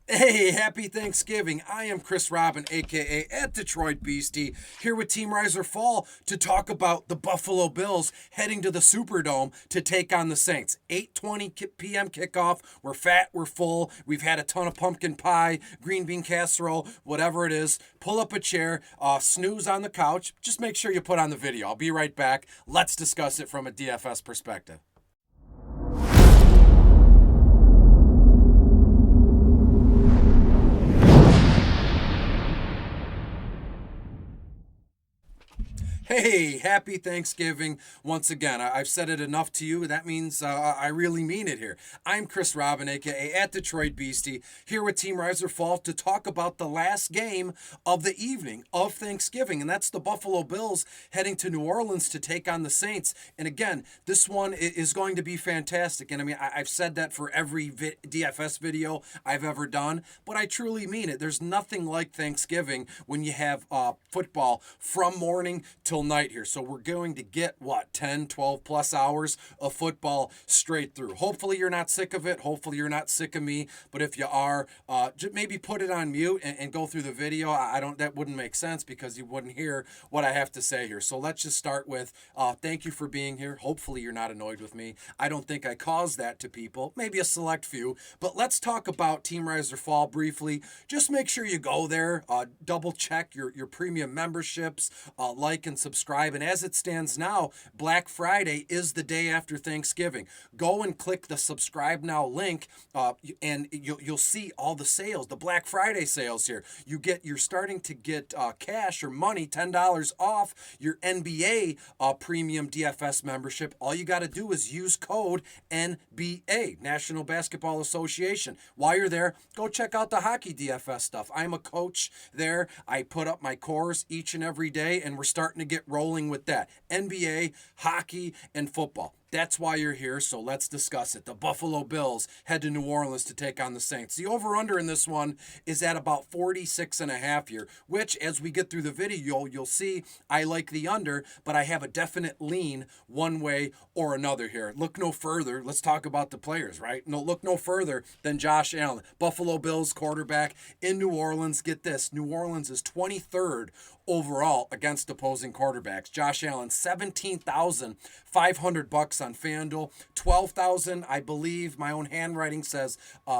Hey, happy Thanksgiving. I am Chris Robin, aka at Detroit Beastie, here with Team Riser Fall to talk about the Buffalo Bills heading to the Superdome to take on the Saints. 8:20 p.m. kickoff. We're fat, we're full. We've had a ton of pumpkin pie, green bean casserole, whatever it is. Pull up a chair, snooze on the couch. Just make sure you put on the video. I'll be right back. Let's discuss it from a DFS perspective. Hey, happy Thanksgiving once again. Have said it enough to you. That means I really mean it here. I'm Chris Robin, aka at Detroit Beastie, here with Team Riser Fall to talk about the last game of the evening of Thanksgiving, and that's the Buffalo Bills heading to New Orleans to take on the Saints. And again, this one is going to be fantastic. And I mean, I've said that for every DFS video I've ever done, but I truly mean it. There's nothing like Thanksgiving when you have football from morning till night here. So we're going to get what, 10, 12 plus hours of football straight through. Hopefully you're not sick of it. Hopefully you're not sick of me. But if you are, just maybe put it on mute and go through the video. I don't, that wouldn't make sense because you wouldn't hear what I have to say here. So let's just start with thank you for being here. Hopefully you're not annoyed with me. I don't think I caused that to people, maybe a select few. But let's talk about Team Riser Fall briefly. Just make sure you go there, double check your premium memberships, like and subscribe. And as it stands now, Black Friday is the day after Thanksgiving. Go and click the subscribe now link, and you'll see all the sales, the Black Friday sales here. You're starting to get cash or money, $10 off your NBA premium DFS membership. All you got to do is use code NBA, National Basketball Association. While you're there, go check out the hockey DFS stuff. I'm a coach there. I put up my cores each and every day, and we're starting to get rolling with that. NBA, hockey, and football. That's why you're here, so let's discuss it. The Buffalo Bills head to New Orleans to take on the Saints. The over-under in this one is at about 46.5 here, which, as we get through the video, you'll see I like the under, but I have a definite lean one way or another here. Look no further. Let's talk about the players, right? Look no further than Josh Allen. Buffalo Bills quarterback in New Orleans. Get this, New Orleans is 23rd overall against opposing quarterbacks. Josh Allen, 17,500 bucks on FanDuel, 12,000, I believe my own handwriting says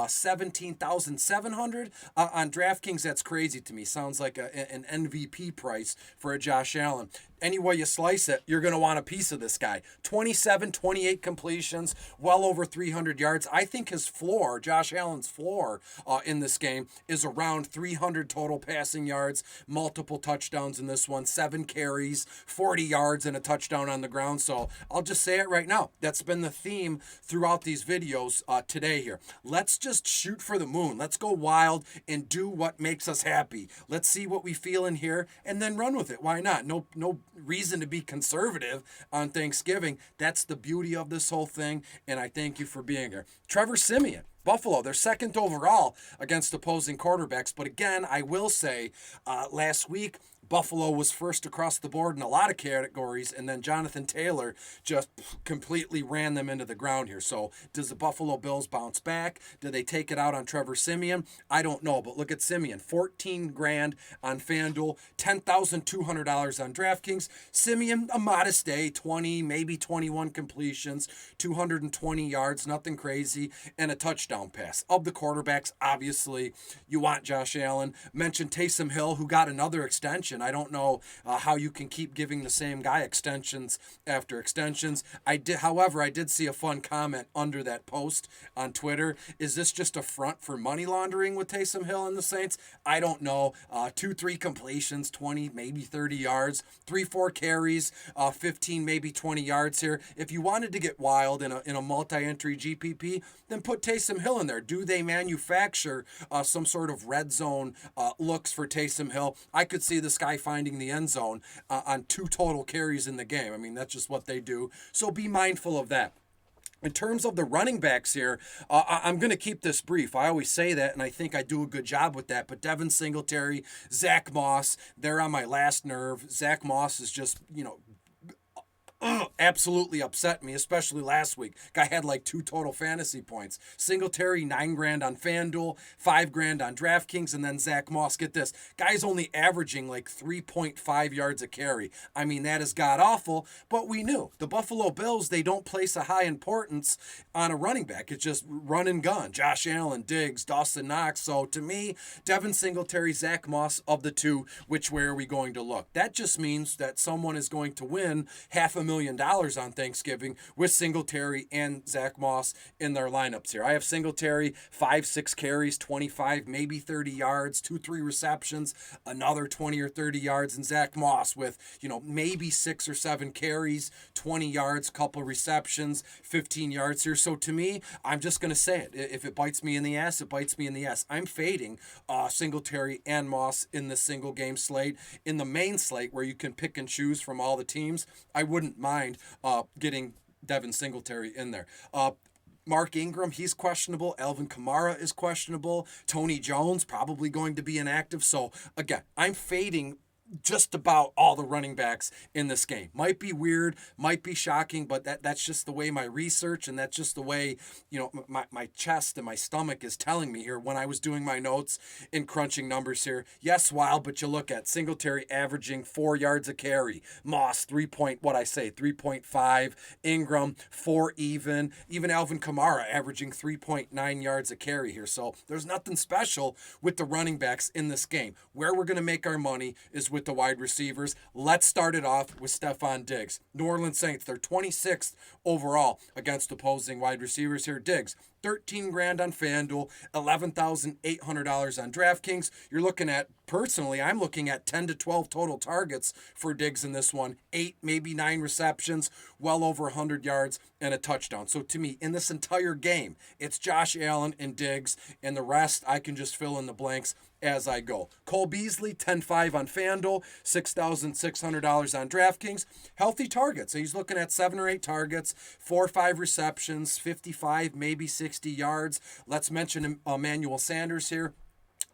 17,700 on DraftKings. That's crazy to me. Sounds like an MVP price for a Josh Allen. Any way you slice it, you're going to want a piece of this guy. 27, 28 completions, well over 300 yards. I think his floor, Josh Allen's floor in this game, is around 300 total passing yards, multiple touchdowns in this one, 7 carries, 40 yards, and a touchdown on the ground. So I'll just say it right now. That's been the theme throughout these videos today here. Let's just shoot for the moon. Let's go wild and do what makes us happy. Let's see what we feel in here and then run with it. Why not? No reason to be conservative on Thanksgiving. That's the beauty of this whole thing, and I thank you for being here. Trevor Siemian, Buffalo, they're second overall against opposing quarterbacks. But again, I will say last week, Buffalo was first across the board in a lot of categories, and then Jonathan Taylor just completely ran them into the ground here. So does the Buffalo Bills bounce back? Do they take it out on Trevor Siemian? I don't know, but look at Siemian, 14 grand on FanDuel, $10,200 on DraftKings. Siemian, a modest day, 20, maybe 21 completions, 220 yards, nothing crazy, and a touchdown pass. Of the quarterbacks, obviously, you want Josh Allen. Mentioned Taysom Hill, who got another extension. I don't know how you can keep giving the same guy extensions after extensions. However, I did see a fun comment under that post on Twitter. Is this just a front for money laundering with Taysom Hill and the Saints? I don't know. 2-3 completions, 20, maybe 30 yards, 3-4 carries, 15, maybe 20 yards here. If you wanted to get wild in a multi-entry GPP, then put Taysom Hill in there. Do they manufacture some sort of red zone looks for Taysom Hill? I could see this guy finding the end zone on 2 total carries in the game. I mean, that's just what they do. So be mindful of that. In terms of the running backs here, I'm going to keep this brief. I always say that, and I think I do a good job with that. But Devin Singletary, Zach Moss, they're on my last nerve. Zach Moss is just, absolutely upset me, especially last week. Guy had like 2 total fantasy points. Singletary, 9 grand on FanDuel, 5 grand on DraftKings, and then Zach Moss. Get this, guy's only averaging like 3.5 yards a carry. I mean, that is god awful, but we knew the Buffalo Bills, they don't place a high importance on a running back. It's just run and gun. Josh Allen, Diggs, Dawson Knox. So to me, Devin Singletary, Zach Moss, of the two, which way are we going to look? That just means that someone is going to win $500,000 on Thanksgiving with Singletary and Zach Moss in their lineups here. I have Singletary, 5-6 carries, 25, maybe 30 yards, 2-3 receptions, another 20 or 30 yards, and Zach Moss with, maybe 6 or 7 carries, 20 yards, couple receptions, 15 yards here. So to me, I'm just going to say it. If it bites me in the ass, it bites me in the ass. I'm fading Singletary and Moss in the single game slate. In the main slate, where you can pick and choose from all the teams, I wouldn't mind getting Devin Singletary in there. Mark Ingram, he's questionable. Alvin Kamara is questionable. Tony Jones probably going to be inactive. So again, I'm fading just about all the running backs in this game. Might be weird, might be shocking, but that's just the way my research, and that's just the way, my chest and my stomach is telling me here when I was doing my notes and crunching numbers here. Yes, wild, but you look at Singletary averaging 4 yards a carry, Moss 3.5, Ingram 4 even Alvin Kamara averaging 3.9 yards a carry here. So there's nothing special with the running backs in this game. Where we're going to make our money is with the wide receivers. Let's start it off with Stephon Diggs. New Orleans Saints, they're 26th overall against opposing wide receivers here. Diggs, 13 grand on FanDuel, $11,800 on DraftKings. You're looking at, personally, I'm looking at 10 to 12 total targets for Diggs in this one. 8, maybe 9 receptions, well over 100 yards, and a touchdown. So to me, in this entire game, it's Josh Allen and Diggs, and the rest I can just fill in the blanks as I go. Cole Beasley, 10.5 on FanDuel, $6,600 on DraftKings. Healthy targets. So he's looking at 7 or 8 targets, 4 or 5 receptions, 55, maybe 60 yards. Let's mention Emmanuel Sanders here.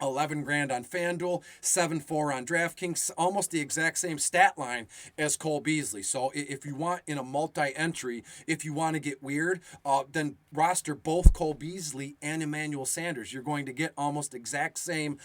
11 grand on FanDuel, 7.4 on DraftKings, almost the exact same stat line as Cole Beasley. So if you want in a multi-entry, if you want to get weird, then roster both Cole Beasley and Emmanuel Sanders. You're going to get almost exact same,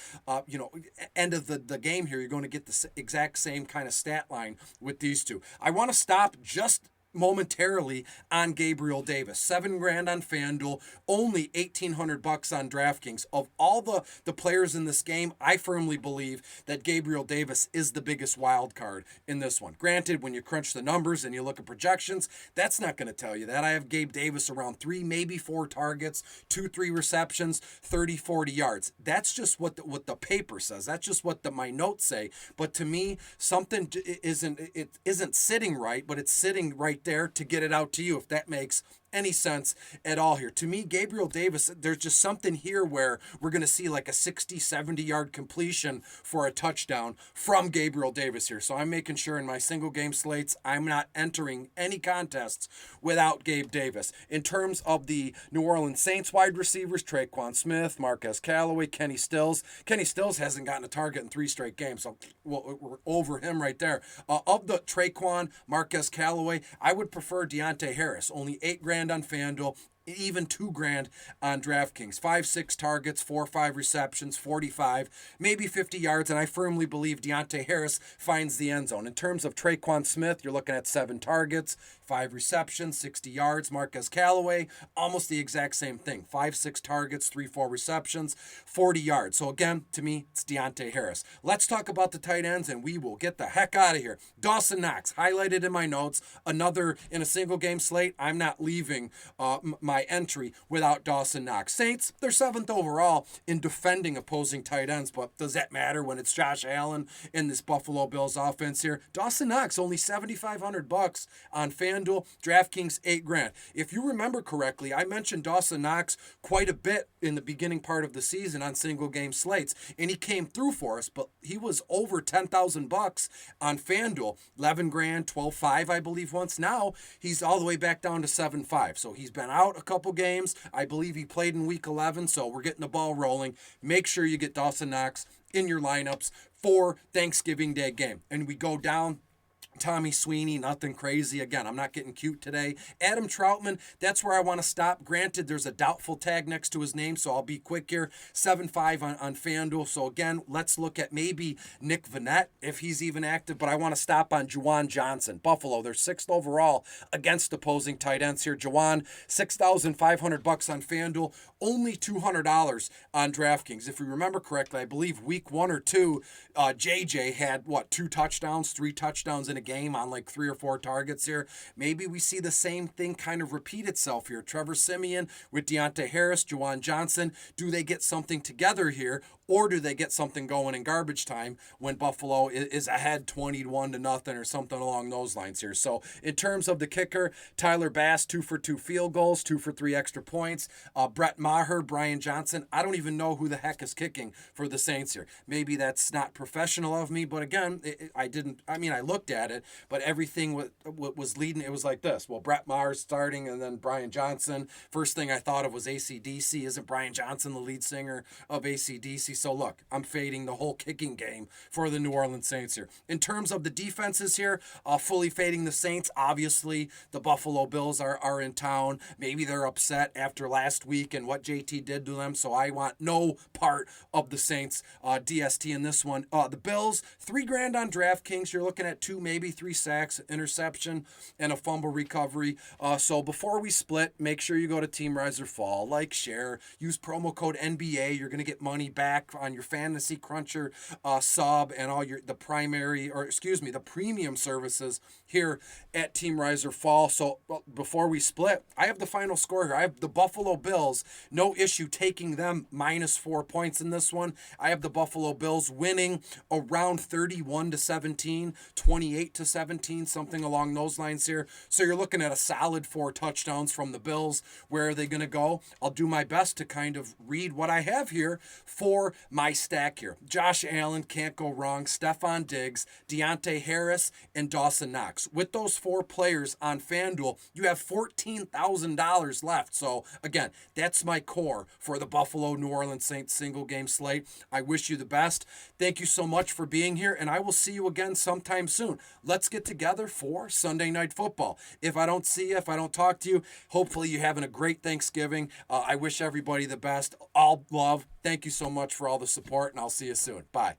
end of the game here. You're going to get the exact same kind of stat line with these two. I want to stop just momentarily on Gabriel Davis. 7 grand on FanDuel, only $1,800 on DraftKings. Of all the players in this game, I firmly believe that Gabriel Davis is the biggest wild card in this one. Granted, when you crunch the numbers and you look at projections, that's not going to tell you that. I have Gabe Davis around 3, maybe 4 targets, 2-3 receptions, 30-40 yards. That's just what the paper says. That's just what my notes say. But to me, something isn't sitting right, but it's sitting right there to get it out to you, if that makes any sense at all here. To me, Gabriel Davis, there's just something here where we're going to see like a 60, 70 yard completion for a touchdown from Gabriel Davis here. So I'm making sure in my single game slates, I'm not entering any contests without Gabe Davis. In terms of the New Orleans Saints wide receivers, Traquan Smith, Marquez Callaway, Kenny Stills. Kenny Stills hasn't gotten a target in 3 straight games, so we're over him right there. Of the Traquan, Marquez Callaway, I would prefer Deontay Harris, only 8 grand on FanDuel, even 2 grand on DraftKings. 5-6 targets, 4 or 5 receptions, 45, maybe 50 yards, and I firmly believe Deontay Harris finds the end zone. In terms of Traquan Smith, you're looking at 7 targets, 5 receptions, 60 yards. Marquez Callaway, almost the exact same thing. 5-6 targets, 3-4 receptions, 40 yards. So again, to me, it's Deontay Harris. Let's talk about the tight ends, and we will get the heck out of here. Dawson Knox, highlighted in my notes. Another in a single game slate. I'm not leaving my entry without Dawson Knox. Saints, they're 7th overall in defending opposing tight ends, but does that matter when it's Josh Allen in this Buffalo Bills offense here? Dawson Knox, only $7,500 on FanDuel. DraftKings, 8 grand. If you remember correctly, I mentioned Dawson Knox quite a bit in the beginning part of the season on single game slates, and he came through for us, but he was over $10,000 on FanDuel. 11 grand, 12.5, I believe once. Now he's all the way back down to 7.5. So he's been out a couple games. I believe he played in week 11, so we're getting the ball rolling. Make sure you get Dawson Knox in your lineups for Thanksgiving Day game. And we go down Tommy Sweeney, nothing crazy. Again, I'm not getting cute today. Adam Troutman, that's where I want to stop. Granted, there's a doubtful tag next to his name, so I'll be quick here. 7.5 on FanDuel. So again, let's look at maybe Nick Vanette if he's even active, but I want to stop on Juwan Johnson. Buffalo, they're 6th overall against opposing tight ends here. Juwan, $6,500 on FanDuel, only $200 on DraftKings. If we remember correctly, I believe week 1 or 2, JJ had, 2 touchdowns, 3 touchdowns in a game on like 3 or 4 targets here. Maybe we see the same thing kind of repeat itself here. Trevor Siemian with Deontay Harris, Juwan Johnson. Do they get something together here, or do they get something going in garbage time when Buffalo is ahead 21 to nothing or something along those lines here? So in terms of the kicker, Tyler Bass, 2 for 2 field goals, 2 for 3 extra points. Brett Maher, Brian Johnson. I don't even know who the heck is kicking for the Saints here. Maybe that's not professional of me, but again, I looked at it, but everything was leading. It was like this. Well, Brett Maher's starting, and then Brian Johnson. First thing I thought of was AC/DC. Isn't Brian Johnson the lead singer of AC/DC? So look, I'm fading the whole kicking game for the New Orleans Saints here. In terms of the defenses here, fully fading the Saints. Obviously, the Buffalo Bills are in town. Maybe they're upset after last week and what JT did to them, so I want no part of the Saints DST in this one. The Bills, $3,000 on DraftKings. You're looking at 2, maybe 3 sacks, interception, and a fumble recovery. So before we split, make sure you go to Team Rise or Fall, like, share, use promo code NBA. You're going to get money back on your Fantasy Cruncher sub and all the premium services here at Team Rise or Fall. So before we split, I have the final score here. I have the Buffalo Bills, no issue taking them -4 points in this one. I have the Buffalo Bills winning around 31-17, 28-17, something along those lines here. So you're looking at a solid 4 touchdowns from the Bills. Where are they going to go? I'll do my best to kind of read what I have here for my stack here. Josh Allen, can't go wrong. Stephon Diggs, Deontay Harris, and Dawson Knox. With those 4 players on FanDuel, you have $14,000 left. So again, that's my core for the Buffalo New Orleans Saints single game slate. I wish you the best. Thank you so much for being here, and I will see you again sometime soon. Let's get together for Sunday Night Football. If I don't see you, if I don't talk to you, hopefully you're having a great Thanksgiving. I wish everybody the best. All love. Thank you so much for all the support, and I'll see you soon. Bye.